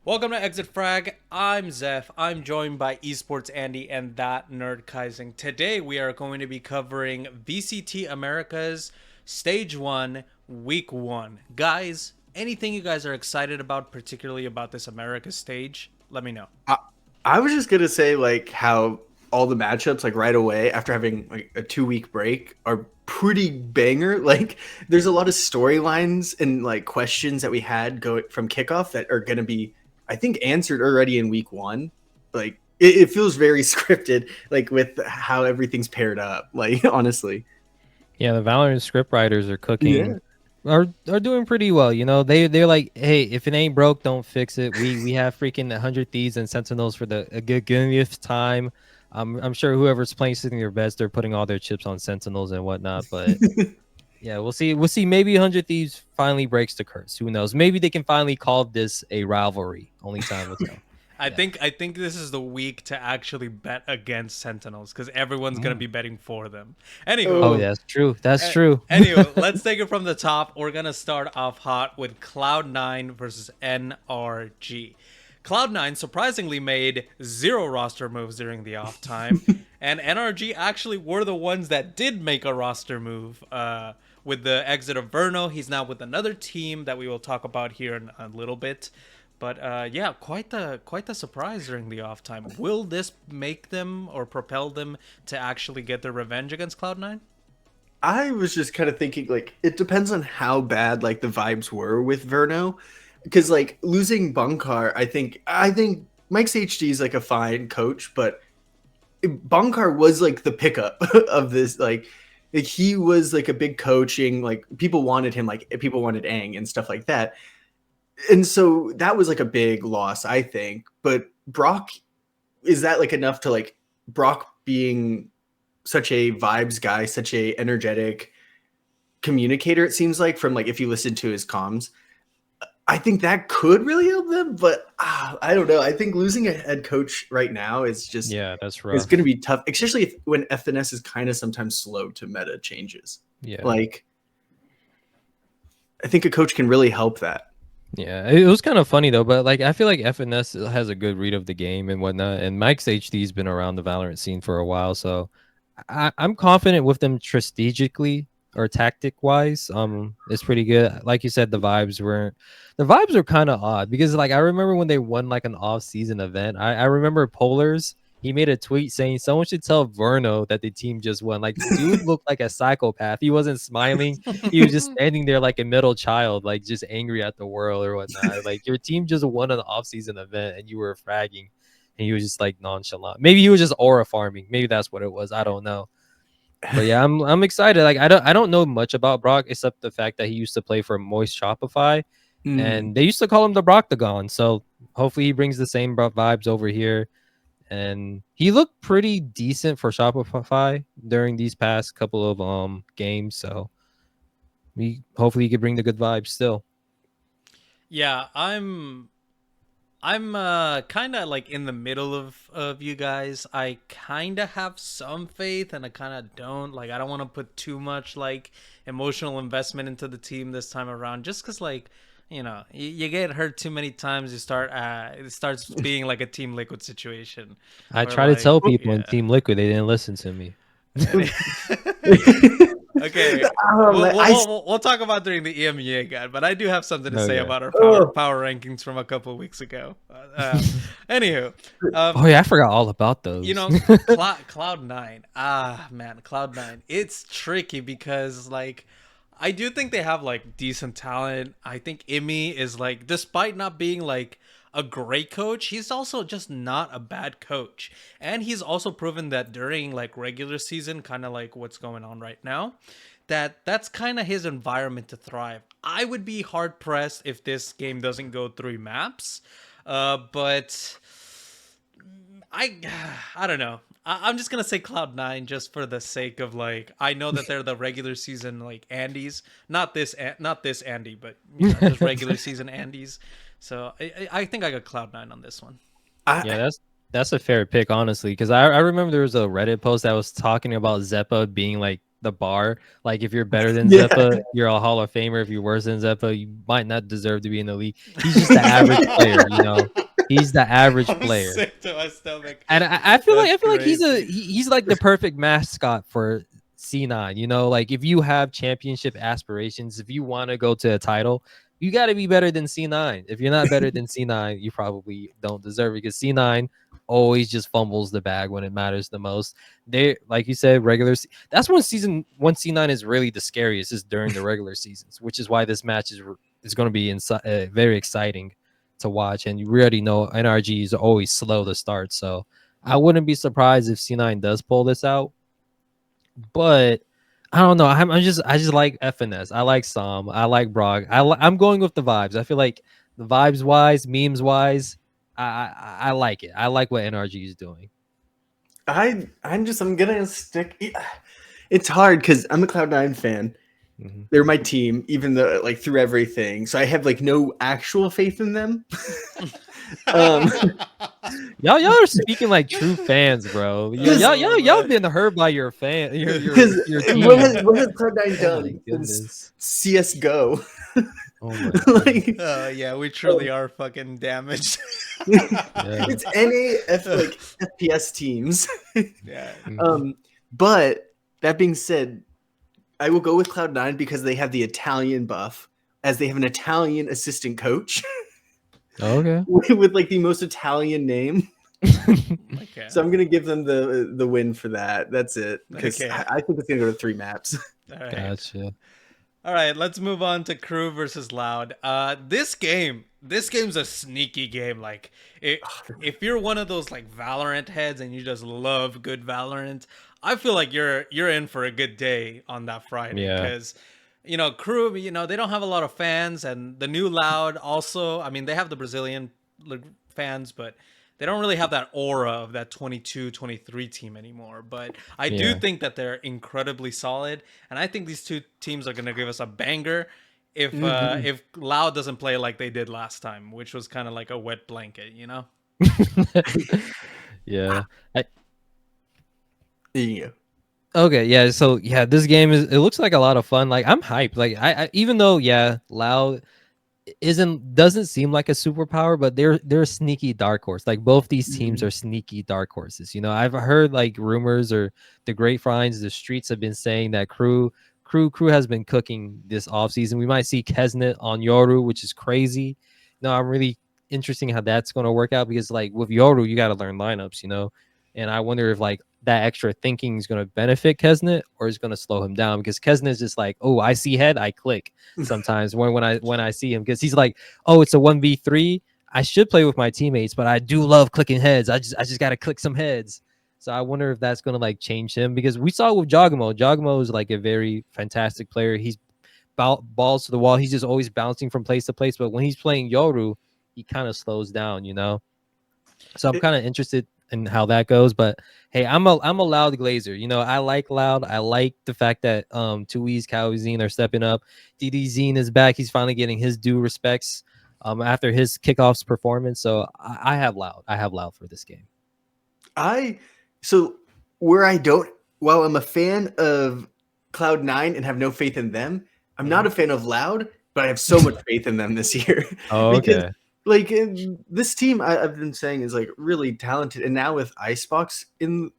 Welcome to Exit Frag. I'm Zeph. I'm joined by Esports Andy and that nerd Kaizing. Today we are going to be covering VCT Americas Stage 1, Week 1. Guys, anything you guys are excited about, particularly about this Americas stage? Let me know. I was just gonna say like how all the matchups like right away after having like a 2 week break are pretty banger. Like there's a lot of storylines and like questions that we had going from kickoff that are gonna be I think answered already in week one. Like it feels very scripted, like with how everything's paired up. Like honestly, Yeah, the Valorant script writers are yeah. cooking, are doing pretty well. You know, they're like, hey, if it ain't broke, don't fix it. We have freaking 100 Thieves and Sentinels for the a good giveth time. I'm sure whoever's playing sitting their best, they're putting all their chips on Sentinels and whatnot. But yeah, we'll see. We'll see. Maybe 100 Thieves finally breaks the curse. Who knows? Maybe they can finally call this a rivalry. Only time will tell. I Yeah. think I think this is the week to actually bet against Sentinels because everyone's gonna Mm. be betting for them. Anywho, Oh, Oh, yeah, that's true. That's true. Anyway, let's take it from the top. We're gonna start off hot with Cloud9 versus NRG. Cloud9 surprisingly made zero roster moves during the off time, and NRG actually were the ones that did make a roster move. With the exit of Verno, he's now with another team that we will talk about here in a little bit. But yeah, quite the surprise during the off time. Will this make them or propel them to actually get their revenge against Cloud9? I was just kind of thinking like it depends on how bad like the vibes were with Verno, because like losing Bunkar, I think Mike's HD is like a fine coach, but Bunkar was like the pickup of this like he was like a big coaching like people wanted him like people wanted Aang and stuff like that, and so that was like a big loss I think. But Brock, is that like enough to like Brock being such a vibes guy, such a energetic communicator, it seems like, from like if you listen to his comms, I think that could really help them. But I don't know, I think losing a head coach right now is just Yeah, that's is going to rough. be tough, especially when FNS is kind of sometimes slow to meta changes. Yeah. Like I think a coach can really help that. Yeah, it was kind of funny though, but like I feel like FNS has a good read of the game and whatnot, and Mike's HD's been around the Valorant scene for a while, so I'm confident with them strategically or tactic wise. It's pretty good. Like you said, the vibes were kind of odd because like I remember when they won like an off season event. I remember Polars. He made a tweet saying someone should tell Verno that the team just won. Like the dude looked like a psychopath. He wasn't smiling. He was just standing there like a middle child, like just angry at the world or whatnot. Like your team just won an off-season event and you were fragging, and he was just like nonchalant. Maybe he was just aura farming. Maybe that's what it was. I don't know. But yeah, I'm excited. Like I don't know much about Brock except the fact that he used to play for Moist Shopify, Mm. and they used to call him the Brocktagon. So hopefully he brings the same vibes over here. And he looked pretty decent for Shopify during these past couple of games. So we hopefully he could bring the good vibes still. Yeah, I'm kind of like in the middle of you guys. I kind of have some faith and I kind of don't. Like I don't want to put too much like emotional investment into the team this time around just cuz like, you get hurt too many times, you start it starts being like a Team Liquid situation I where try to like, tell people in yeah. Team Liquid, they didn't listen to me. Okay, we'll, I we'll, we'll we'll talk about during the EMEA guide, but I do have something to Oh say yeah. about our power oh, power rankings from a couple of weeks ago. Anywho, um, Oh yeah, I forgot all about you those. know, Cloud9. Ah, man, Cloud9. It's tricky because like I do think they have like decent talent. I think Imi is like, despite not being like a great coach, he's also just not a bad coach. And he's also proven that during like regular season, kind of like what's going on right now, that's kind of his environment to thrive. I would be hard pressed if this game doesn't go 3 maps. But I I don't know. I'm just gonna say Cloud9 just for the sake of like, I know that they're the regular season like Andes, not this Andy, but just regular season Andes. So I think I got Cloud9 on this one. Yeah, I that's a fair pick, honestly, because I remember there was a Reddit post that was talking about Xeppaa being like the bar. Like if you're better than Yeah. Xeppaa, you're a Hall of Famer. If you're worse than Xeppaa, you might not deserve to be in the league. He's just the average player, you know. He's the average I'm player. sick to my stomach. And I feel That's like crazy. he's like the perfect mascot for C9. You know, like if you have championship aspirations, if you want to go to a title, you got to be better than C9. If you're not better than C9, you probably don't deserve it because C9 always just fumbles the bag when it matters the most. They, like you said, that's when C9 is really the scariest, is during the regular seasons, which is why this match is going to be very exciting to watch. And you already know NRG is always slow to start, so I wouldn't be surprised if C9 does pull this out. But I don't know. I just like FNS. I like Sam. I like Brock. I'm going with the vibes. I feel like the vibes wise, memes wise, I like it. I like what NRG is doing. I'm gonna stick. It's hard because I'm a Cloud9 fan. Mm-hmm. They're my team, even though like through everything. So I have like no actual faith in them. Y'all are speaking like true fans, bro. Y'all been hurt by your fan. Your team. What has Cloud9 Oh done my goodness. since CS:GO? Oh my goodness. Like, Yeah, we truly are fucking damaged. it's like FPS teams. Yeah. But that being said, I will go with Cloud9 because they have the Italian buff, as they have an Italian assistant coach. Okay. with like the most Italian name. Okay. So I'm gonna give them the win for that. That's it. Because Okay. I think it's gonna go to 3 maps. All right. Gotcha. All right, let's move on to Crew versus Loud. This game's a sneaky game. Like, if you're one of those like Valorant heads and you just love good Valorant, I feel like you're in for a good day on that Friday. Yeah. Because, you know, Crew, you know, they don't have a lot of fans, and the new Loud also. I mean, they have the Brazilian fans, but they don't really have that aura of that 22, 23 team anymore. But I do think that they're incredibly solid, and I think these two teams are going to give us a banger if Loud doesn't play like they did last time, which was kind of like a wet blanket, you know? Yeah. Yeah. Okay, yeah. So yeah, this game it looks like a lot of fun. Like I'm hyped. Like I even though Loud doesn't seem like a superpower, but they're a sneaky dark horse. Like both these teams are sneaky dark horses. You know, I've heard like rumors or the grapevines, the streets have been saying that Crew has been cooking this offseason. We might see Keznit on Yoru, which is crazy. No, I'm really interesting how that's going to work out because like with Yoru, you got to learn lineups, you know. And I wonder if like that extra thinking is going to benefit Keznit or is going to slow him down, because Keznit is just like, oh, I see head, I click sometimes when I see him, because he's like, oh, it's a 1v3. I should play with my teammates, but I do love clicking heads. I just got to click some heads. So I wonder if that's going to like change him, because we saw with Jogamo. Jogamo is like a very fantastic player. He's balls to the wall. He's just always bouncing from place to place. But when he's playing Yoru, he kind of slows down, you know? So I'm kind of interested in how that goes. But hey, I'm a Loud Glazer. You know, I like Loud. I like the fact that Tui's, Kawizine are stepping up. DDZine is back. He's finally getting his due respects after his kickoff's performance. So I have Loud. I have Loud for this game. While I'm a fan of Cloud9 and have no faith in them, I'm not a fan of Loud, but I have so much faith in them this year. Oh, okay. Because, like, this team I've been saying is like really talented, and now with Icebox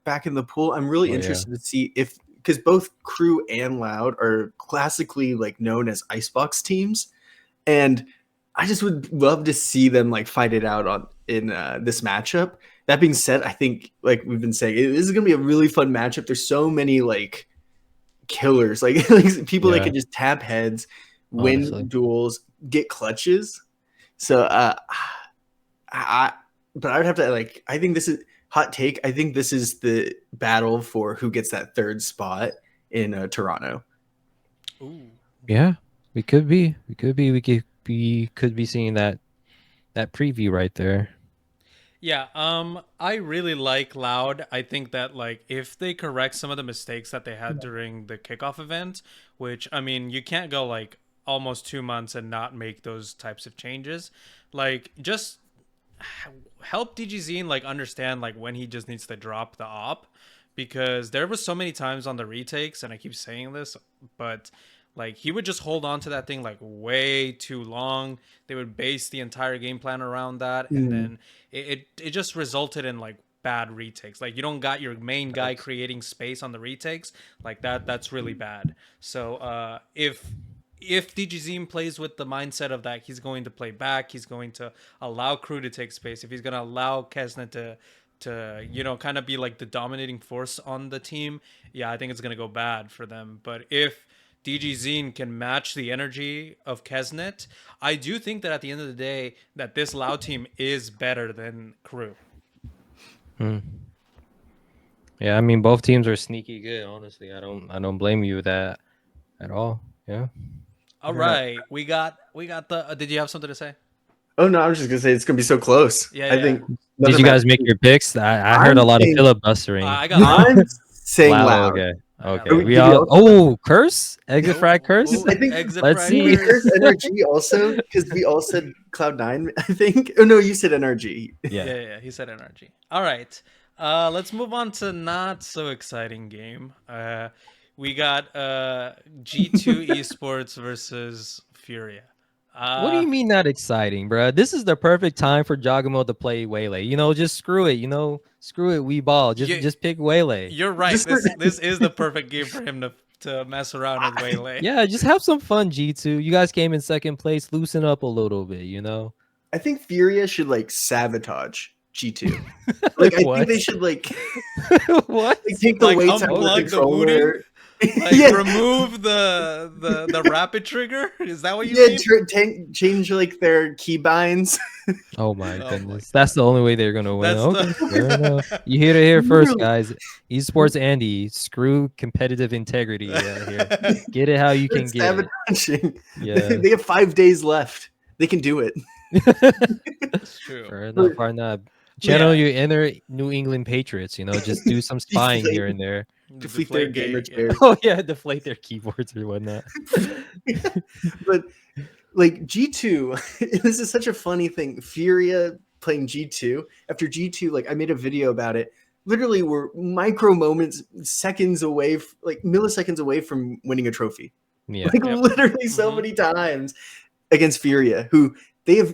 back in the pool, I'm really interested to see because both Crew and Loud are classically like known as Icebox teams, and I just would love to see them like fight it out in this matchup. That being said, I think, like we've been saying, this is gonna be a really fun matchup. There's so many like killers, like people that can just tap heads, win duels, get clutches. So but I would have to like, I think this is hot take. I think this is the battle for who gets that third spot in Toronto. Ooh. Yeah, we could be seeing that preview right there. Yeah, I really like Loud. I think that like if they correct some of the mistakes that they had during the kickoff event, which I mean, you can't go like almost 2 months and not make those types of changes. Like just help DGZine like understand like when he just needs to drop the op, because there was so many times on the retakes, and I keep saying this, but like he would just hold on to that thing like way too long. They would base the entire game plan around that, and then it just resulted in like bad retakes. Like you don't got your main guy creating space on the retakes like that. That's really bad. So if DGZ plays with the mindset of that, he's going to play back. He's going to allow Crew to take space. If he's going to allow Keznit to kind of be like the dominating force on the team, yeah, I think it's going to go bad for them. But if DGZ can match the energy of Keznit, I do think that at the end of the day, that this Loud team is better than Crew. Yeah, I mean both teams are sneaky good. Honestly, I don't blame you with that at all. Yeah. All right, we got the. Did you have something to say? Oh no, I was just gonna say it's gonna be so close. Yeah, I think. Did you guys make your picks? I heard a lot of filibustering. I got I'm saying loud. Okay. Are we- We did all. we Oh, curse! Exit frag curse. Ooh, I think exit let's frag see. curse. There's NRG also because we all said Cloud9. I think. Oh no, you said NRG. Yeah, he said NRG. All right, let's move on to not so exciting game. We got G2 Esports versus Furia. What do you mean not exciting, bro? This is the perfect time for Jogamo to play Waylay. Just screw it. Screw it. We ball. Just pick Waylay. You're right. This is the perfect game for him to mess around with Waylay. Yeah, just have some fun, G2. You guys came in second place. Loosen up a little bit, I think Furia should like sabotage G2. Like I think they should like What? take the Like, weights out of the unplug the controller. Like remove the rapid trigger. Is that what you mean? Change like their keybinds. Oh my Oh goodness. That's the only way they're gonna win. That's Okay, fair enough. You hear it here first, guys. Esports Andy, screw competitive integrity here. Get it how you can get it. Sabotaging. Yeah. They have 5 days left. They can do it. It's true. Fair enough, why not? Channel your inner New England Patriots, just do some spying here and there. Deflate their gamer chairs. Oh yeah, deflate their keyboards or whatnot. But like G2, this is such a funny thing. Furia playing G2 after G2, like I made a video about it. Literally, we're micro moments, seconds away, like milliseconds away from winning a trophy. Yeah, Like literally so many times against Furia, who they have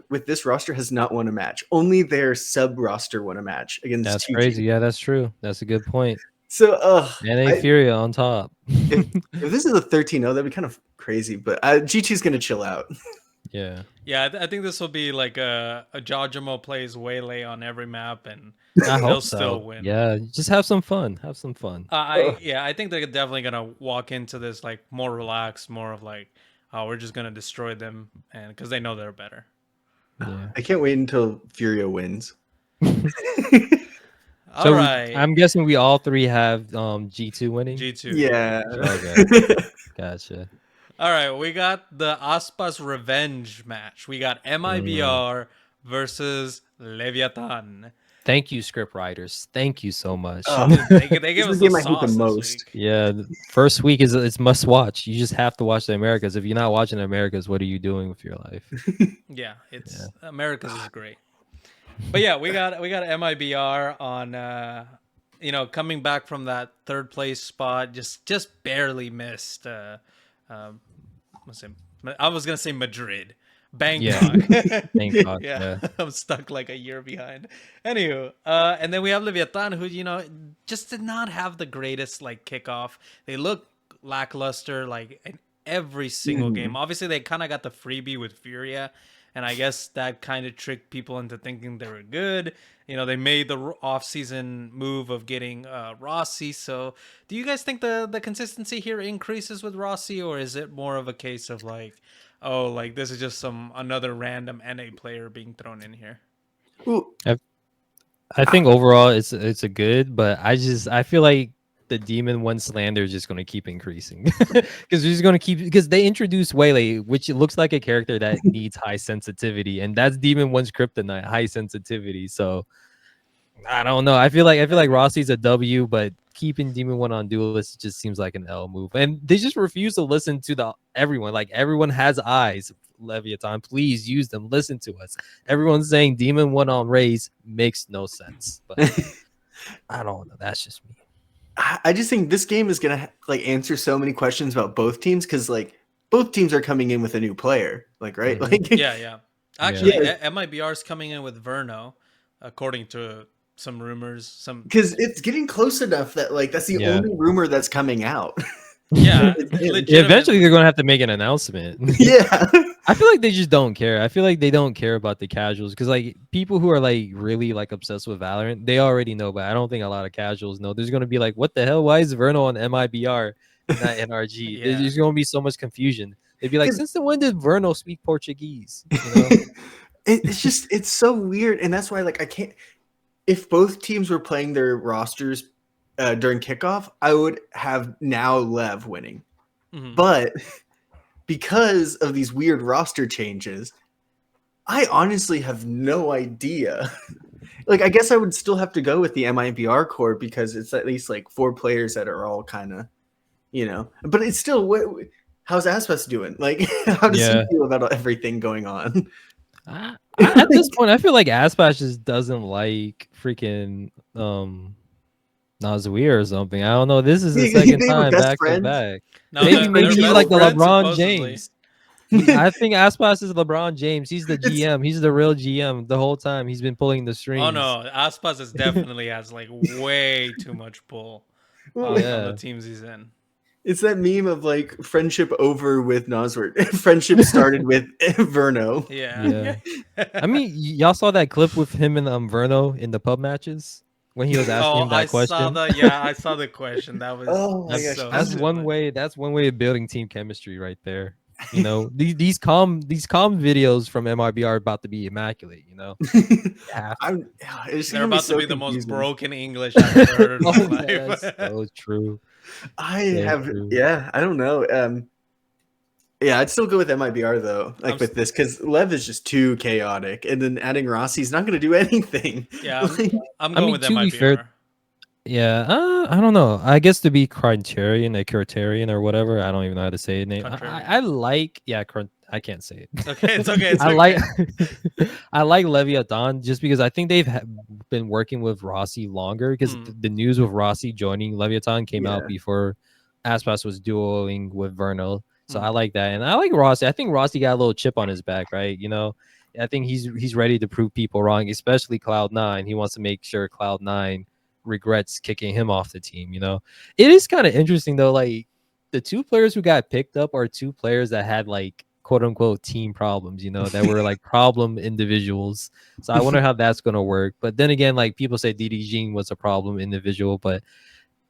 with this roster has not won a match. Only their sub roster won a match against. That's 2 crazy. teams. Yeah, that's true. That's a good point. So, NA Furia on top. if this is a 13-0, that'd be kind of crazy. But G2's gonna chill out. Yeah. Yeah, I think this will be like a Jojamo plays Waylay on every map, and I they'll hope so. still win. Yeah, just have some fun. Have some fun. I think they're definitely gonna walk into this like more relaxed, more of like, oh, we're just gonna destroy them, and because they know they're better. Yeah. I can't wait until Furia wins. All right, I'm guessing we all three have G2 winning. G2. Yeah. Okay. Gotcha. All right, we got the ASPAS revenge match. We got MIBR versus Leviatán. Thank you, script writers. Thank you so much. They give This us is the the game I hate sauce the this most. week. Yeah, the first week it's must watch. You just have to watch the Americas. If you're not watching the Americas, what are you doing with your life? Yeah, it's America's is great. But yeah, we got MIBR on coming back from that third place spot, just barely missed I was gonna say Madrid. Bangkok. Bangkok. Yeah, I'm stuck like a year behind. Anywho, and then we have Leviatán, who just did not have the greatest like kickoff. They look lackluster like in every single game. Obviously, they kind of got the freebie with Furia, and I guess that kind of tricked people into thinking they were good. They made the off-season move of getting Rossi. So, do you guys think the consistency here increases with Rossi, or is it more of a case of like, oh, like this is just another random NA player being thrown in here? Ooh. I think overall it's a good, but I feel like the Demon 1 slander is just going to keep increasing because they introduced Waylay, which looks like a character that needs high sensitivity, and that's Demon 1's kryptonite, high sensitivity. So I don't know. I feel like Rossi's a W, but keeping Demon 1 on Duelist just seems like an L move, and they just refuse to listen to everyone. Like everyone has eyes. Leviatán, please use them. Listen to us. Everyone's saying Demon 1 on Raze makes no sense. But I don't know. That's just me. I just think this game is gonna like answer so many questions about both teams because like both teams are coming in with a new player, like right, like Yeah. Actually, Yeah. MIBR is coming in with Verno, according to some rumors. Some because it's getting close enough that like that's the Yeah. only rumor that's coming out. yeah, It's him. legitimately. Eventually, they're gonna have to make an announcement. Yeah. I feel like they just don't care. I feel like they don't care about the casuals because like people who are like really like obsessed with Valorant, they already know. But I don't think a lot of casuals know. There's gonna be like, what the hell? Why is Verno on MIBR and not NRG? Yeah. There's gonna be so much confusion. They'd be like, 'Cause- since when did Verno speak Portuguese? You know? it's just it's so weird, and that's why like I can't. If both teams were playing their rosters during kickoff, I would have now Lev winning. Mhm. But because of these weird roster changes, I honestly have no idea. Like, I guess I would still have to go with the MIBR core because it's at least like 4 players that are all kind of, but it's still, how's ASPAS doing? Like, how does Yeah. he feel about everything going on? At this point, I feel like ASPAS just doesn't like freaking Nazweer or something. I don't know. This is the second They were time best back to friends. back. No, Maybe they're he's best like the friends, LeBron supposedly. James. I think ASPAS is LeBron James. He's the GM. He's the real GM the whole time. He's been pulling the strings. Oh no, Aspas is definitely has like way too much pull Well, on the Yeah. teams he's in. It's that meme of like friendship over with Nosworth. Friendship started with Verno. Yeah. I mean, y'all saw that clip with him and Verno in the pub matches when he was asking him that I question. I saw the question. That was Oh my gosh. so That's stupid. one way. That's one way of building team chemistry right there. You know, these calm videos from MIB are about to be immaculate. You know, It's They're gonna about so to be the most confusing. broken English I've ever heard in my oh, life. that's so true. True. I don't know. Yeah, I'd still go with MIBR though, like with this, because Lev is just too chaotic, and then adding Rossi's not going to do anything. Yeah, Like, I'm going with to be MIBR. fair, yeah, I don't know. I guess to be criterion or whatever. I don't even know how to say the name. I like, I can't say it. Okay, it's okay. It's I okay. like I like Leviatán just because I think they've been working with Rossi longer because the news with Rossi joining Leviatán came out before ASPAS was dueling with Verno. So I like that, and I like Rossi. I think Rossi got a little chip on his back, right? You know, I think he's ready to prove people wrong, especially Cloud9. He wants to make sure Cloud9 regrets kicking him off the team. You know, it is kind of interesting though. Like the 2 players who got picked up are 2 players that had like quote unquote team problems, you know, that were like problem individuals. So I wonder how that's gonna work. But then again, like people say DD Jean was a problem individual, but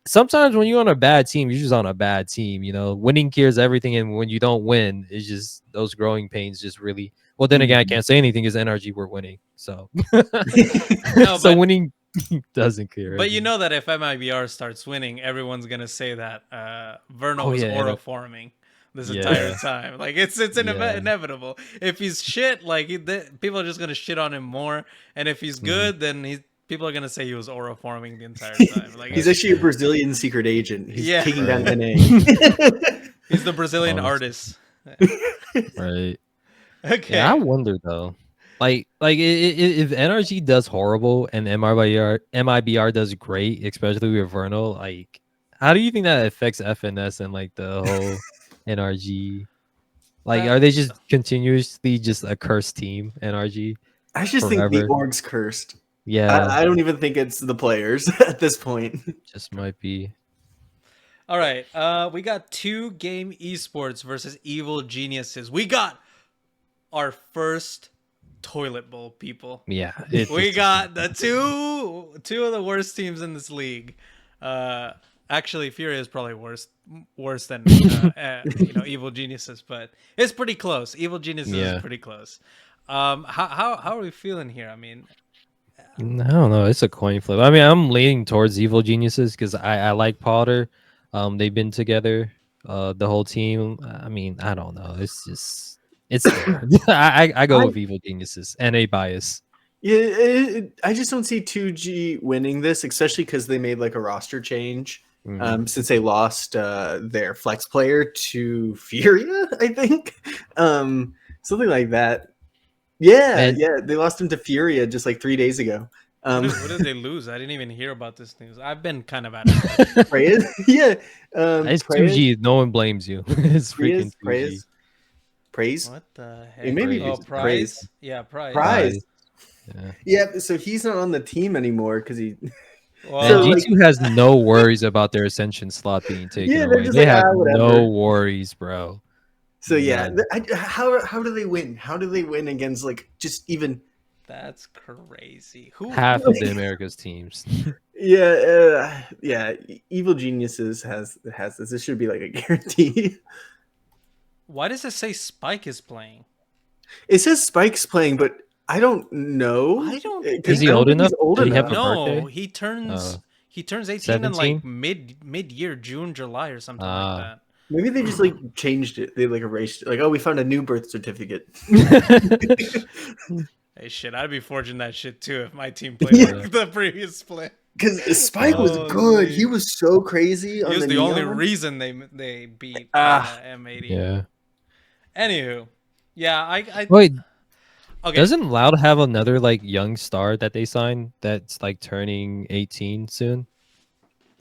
sometimes when you're on a bad team, you're just on a bad team. You know, winning cures everything, and when you don't win, it's just those growing pains. Just really. Well, then again, I can't say anything because NRG were winning, so so winning doesn't cure. But you know that if MIBR starts winning, everyone's gonna say that Verno was aura forming this entire time. Like it's inevitable. If he's shit, like people are just gonna shit on him more, and if he's good, then people are gonna say he was aura forming the entire time. Like he's actually a Brazilian secret agent. He's taking down NA. He's the Brazilian artist. Right. Okay. Yeah, I wonder though. Like if NRG does horrible and MIBR does great, especially with Verno, like how do you think that affects FNS and like the whole NRG? Like are they just continuously just a cursed team, NRG? I just think the org's cursed. Yeah. I don't even think it's the players at this point. Just might be. All right. We got 2 game esports versus evil geniuses. We got our first toilet bowl, people. Yeah. We got the two of the worst teams in this league. Actually, Furia is probably worse than evil geniuses, but it's pretty close. Evil geniuses is pretty close. How are we feeling here? I mean, I don't know. It's a coin flip. I mean, I'm leaning towards evil geniuses because I like Potter. They've been together, the whole team. I mean, I don't know. It's there. I go with evil geniuses and a bias. Yeah, I just don't see 2G winning this, especially because they made like a roster change since they lost their flex player to Furia, I think. Something like that. Yeah, they lost him to Furia just like 3 days ago. What did they lose? I didn't even hear about this news. I've been kind of out of touch. Praise, yeah. It's Praise, 2G. No one blames you. It's freaking 2G. Praise. What the heck? It maybe Praise. just Prize? Yeah, Prize. Prize. Yeah. Yeah, so he's not on the team anymore because he. Well, And So, like- G2 has no worries about their Ascension slot being taken Yeah, they're away. just They like, have whatever. no worries, bro. So yeah, None. how do they win? How do they win against like just even? that's crazy. Who? Half of the Americas teams. Yeah. Evil Geniuses has this. This should be like a guarantee. Why does it say Spike is playing? It says Spike's playing, but I don't know. I don't- Is he I don't old think enough? He's old Did he have enough. a No, birthday? he turns 18 in 17? like mid-year, June, July, or something like that. Maybe they just like changed it. They like erased it. Like, oh, we found a new birth certificate. Hey, shit, I'd be forging that shit too if my team played Yeah. like the previous play. Because Spike was Holy. good. He was so crazy. He on was the only Neon. reason they beat Ah. M80. Yeah. Anywho, yeah, I Wait, okay. doesn't Loud have another like young star that they signed that's like turning 18 soon?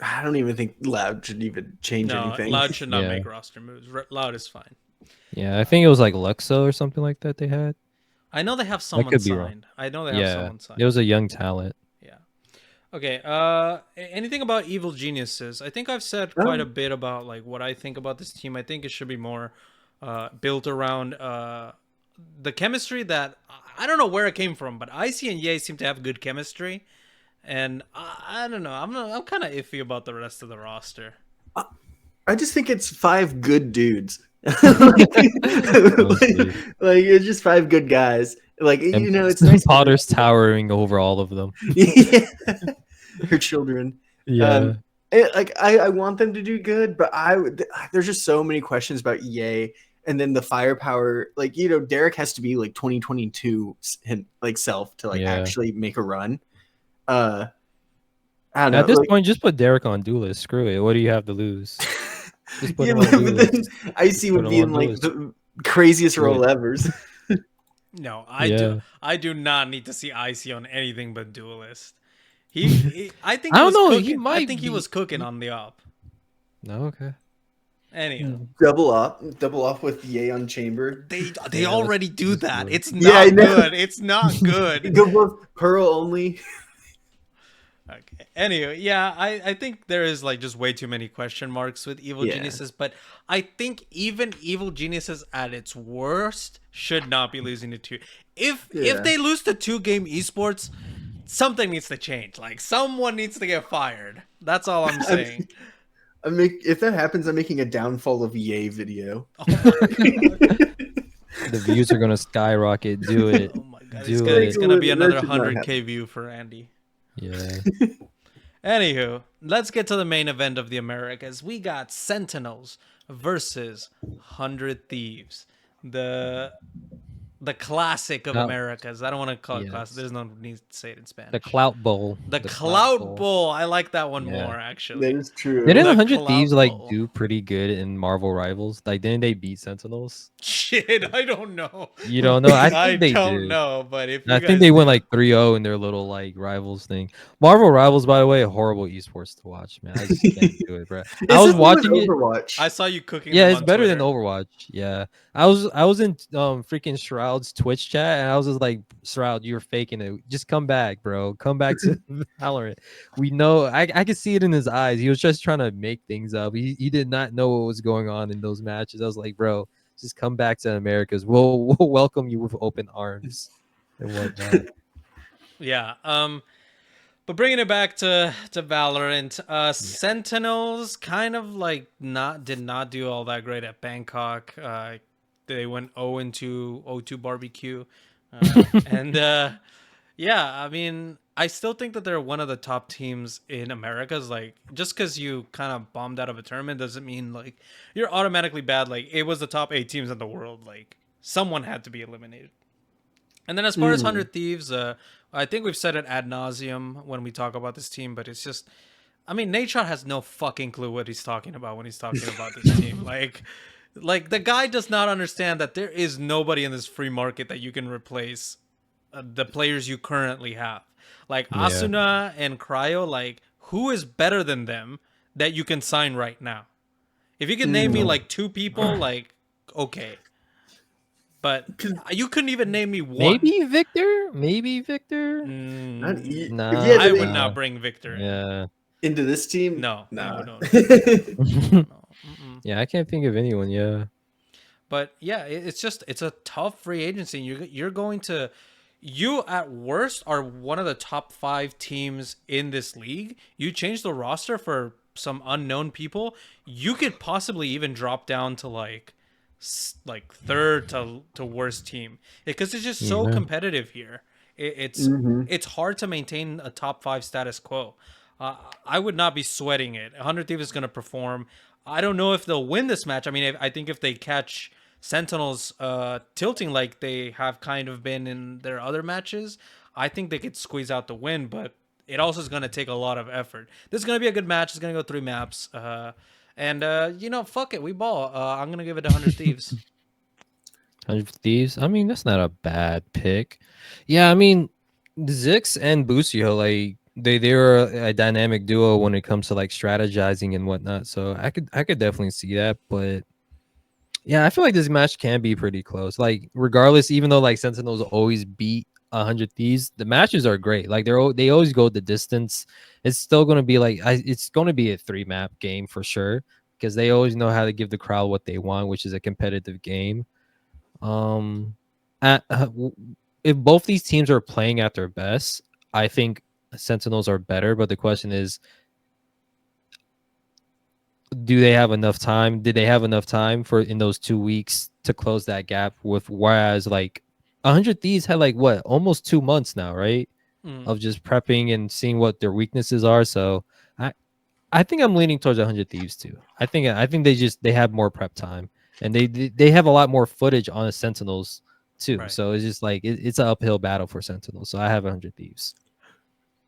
I don't even think Loud should even change No, anything. Loud should not Yeah. make roster moves. Loud is fine. Yeah, I think it was like Luxo or something like that they had. I know they have someone could be wrong. signed. I know they have Yeah, someone signed. it was a young talent. Yeah. Okay. Anything about Evil Geniuses? I think I've said quite a bit about like what I think about this team. I think it should be more built around the chemistry that I don't know where it came from, but Icy and Ye seem to have good chemistry, and I don't know. I'm kind of iffy about the rest of the roster. I just think it's 5 good dudes. like, it's just 5 good guys. Like And you know, it's nice. Potter's towering over all of them. Yeah. Her children. Yeah. I want them to do good, but there's just so many questions about EA, and then the firepower. Like you know, Derek has to be like 2022 like self to like actually make a run. I don't know. At this like, point, just put Derek on duelist. Screw it. What do you have to lose? Just put yeah, him on but then duelist. Icy would Put be him in on like duelist. the craziest role ever. No, Yeah. I do not need to see Icy on anything but Duelist. I think I he don't was know, he cooking. I might think he be- was cooking on the op. No, okay. Anyway, double off with Ye on chamber. they Yeah, already do let's that. do it. It's Yeah, I not know. good. It's not good. Go both Pearl only. Okay. Anyway, yeah, I think there is like just way too many question marks with Evil Yeah. Geniuses, but I think even Evil Geniuses at its worst should not be losing to 2. If they lose to 2-game esports, something needs to change. Like someone needs to get fired. That's all I'm saying. If that happens, I'm making a downfall of Ye video. Oh my God. The views are gonna skyrocket. Do it. Oh my God. Do It's gonna be That another should not 100K view for Andy. Yeah. Anywho, let's get to the main event of the Americas. We got Sentinels versus 100 Thieves. The classic of Now- Americas. I don't want to call it Yes. classic. There's no need to say it in Spanish. The Clout Bowl. The Cloud Bowl. I like that one Yeah. more, actually. That is true. Didn't The 100 Clout Thieves like Bowl. do pretty good in Marvel Rivals? Like, didn't they beat Sentinels? Shit, I don't know. You don't know? I think I they don't did. know, but if you I guys think they went do- like 3-0 in their little like Rivals thing. Marvel Rivals, by the way, horrible esports to watch, man. I just can't do it, bro. I was watching it. Overwatch. I saw you cooking. Yeah, them it's on better than Twitter. Overwatch. Yeah, I was in freaking Shroud's Twitch chat, and I was just like, Shroud, you're faking it. Just come back, bro. Come back to Valorant. We know. I could see it in his eyes. He was just trying to make things up. He did not know what was going on in those matches. I was like, bro, just come back to Americas. We'll welcome you with open arms and whatnot. Yeah. But bringing it back to Valorant, Sentinels kind of like did not do all that great at Bangkok. They went 0-2 barbecue, and yeah, I mean, I still think that they're one of the top teams in Americas. Like, just because you kind of bombed out of a tournament doesn't mean like you're automatically bad. Like, it was the top 8 teams in the world. Like, someone had to be eliminated. And then as far as 100 Thieves, I think we've said it ad nauseum when we talk about this team, but it's just, I mean, Nadeshot has no fucking clue what he's talking about when he's talking about this team. Like the guy does not understand that there is nobody in this free market that you can replace the players you currently have. Like Yeah. Asuna and Cryo, like who is better than them that you can sign right now? If you could name me like 2 people, like okay, but you couldn't even name me one. Maybe Victor. Maybe Victor. Nah. I would not bring Victor in. Yeah. into this team. No. Yeah, I can't think of anyone. Yeah. But yeah, it's a tough free agency. You're going to, you at worst are one of the top 5 teams in this league. You change the roster for some unknown people, you could possibly even drop down to like third to worst team, because it's just so competitive here. It's hard to maintain a top 5 status quo. I would not be sweating it. 100 Thieves is going to perform. I don't know if they'll win this match. I mean, I think if they catch Sentinels tilting like they have kind of been in their other matches, I think they could squeeze out the win, but it also is going to take a lot of effort. This is going to be a good match. It's going to go 3 maps. Fuck it. We ball. I'm going to give it to 100 Thieves. 100 Thieves. I mean, that's not a bad pick. Yeah, I mean, Zix and Boostio, like they're a dynamic duo when it comes to like strategizing and whatnot. So I could definitely see that. But yeah, I feel like this match can be pretty close. Like regardless, even though like Sentinels always beat 100 Thieves, the matches are great. Like they always go the distance. It's still going to be like it's going to be a 3 map game for sure, because they always know how to give the crowd what they want, which is a competitive game. If both these teams are playing at their best, I think Sentinels are better. But the question is, do they have enough time? Did they have enough time for in those 2 weeks to close that gap? Whereas like 100 Thieves had like what, almost 2 months now, right? Of just prepping and seeing what their weaknesses are. So I think I'm leaning towards 100 Thieves too. I think they have more prep time, and they have a lot more footage on the Sentinels too. Right. So it's just like it's an uphill battle for Sentinels. So I have 100 Thieves.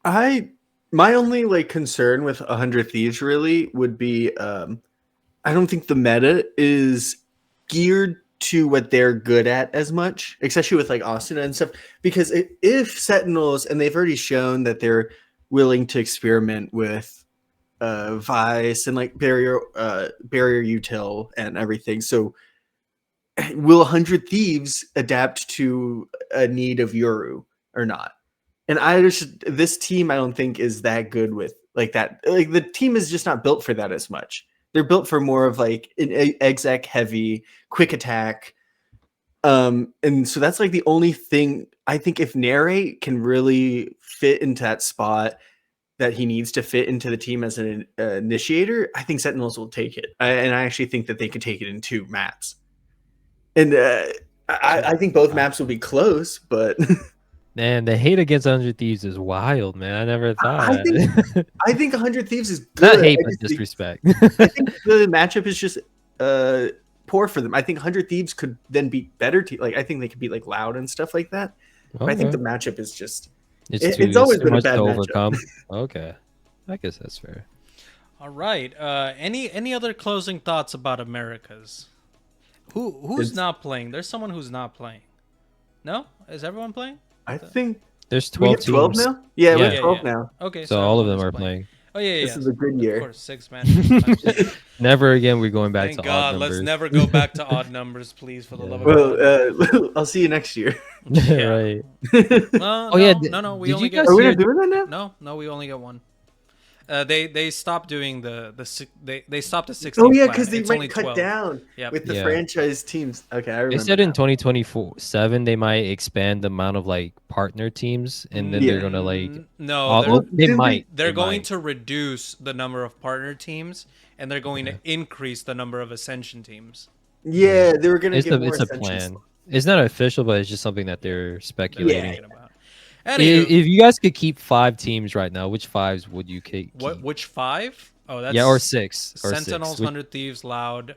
My only like concern with 100 Thieves really would be I don't think the meta is geared to what they're good at as much, especially with like Asuna and stuff. Because if Sentinels, and they've already shown that they're willing to experiment with Vice and like barrier util and everything. So will 100 Thieves adapt to a need of eeiu or not? And this team, I don't think is that good with like that. Like the team is just not built for that as much. They're built for more of like an exec heavy, quick attack. And so that's like the only thing I think, if Narrate can really fit into that spot that he needs to fit into the team as an initiator, I think Sentinels will take it. And I actually think that they could take it in 2 maps. And I think both maps will be close, but man, the hate against 100 Thieves is wild, man. I never thought. I think 100 Thieves is good. Not hate, but disrespect. I think the matchup is just poor for them. I think 100 Thieves could then beat better teams. Like I think they could beat like Loud and stuff like that. Okay. But I think the matchup is just it's always been a bad matchup. Okay, I guess that's fair. All right. Any other closing thoughts about Americas? Who's not playing? There's someone who's not playing. No? Is everyone playing? I think there's 12 teams. 12 now? Yeah, we're 12 now. Okay, so all of them are playing. Oh yeah, This is a good year. Of course, 6 matches. Never again. We're going back Thank to God, odd numbers. let's never go back to odd numbers, please, for the love of God. I'll see you next year. Right. No. We only get. Are we not doing that now? No. We only get one. They stopped doing they stopped at 16. Oh yeah, because they might cut down with the franchise teams. Okay, I remember. They said in 2024-7 they might expand the amount of like partner teams, and then they're gonna like they're going to reduce the number of partner teams, and they're going to increase the number of ascension teams. Yeah, they were gonna. It's a plan. It's not official, but it's just something that they're speculating about. Anywho, if you guys could keep 5 teams right now, which 5s would you keep? Which 5? Oh, that's or 6. Sentinels, 100 Thieves, Loud.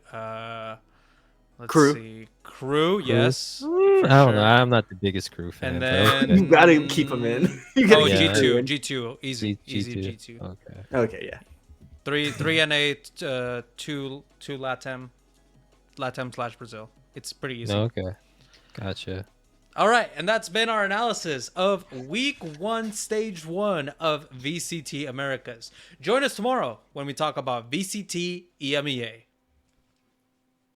Crew. See. Crew, yes. I don't know. I'm not the biggest Crew fan. And then you gotta keep them in. G2, easy G2. Okay, yeah. 3 NA, 2 LATAM / Brazil. It's pretty easy. Okay, gotcha. All right, and that's been our analysis of Week 1, Stage 1 of VCT Americas. Join us tomorrow when we talk about VCT EMEA.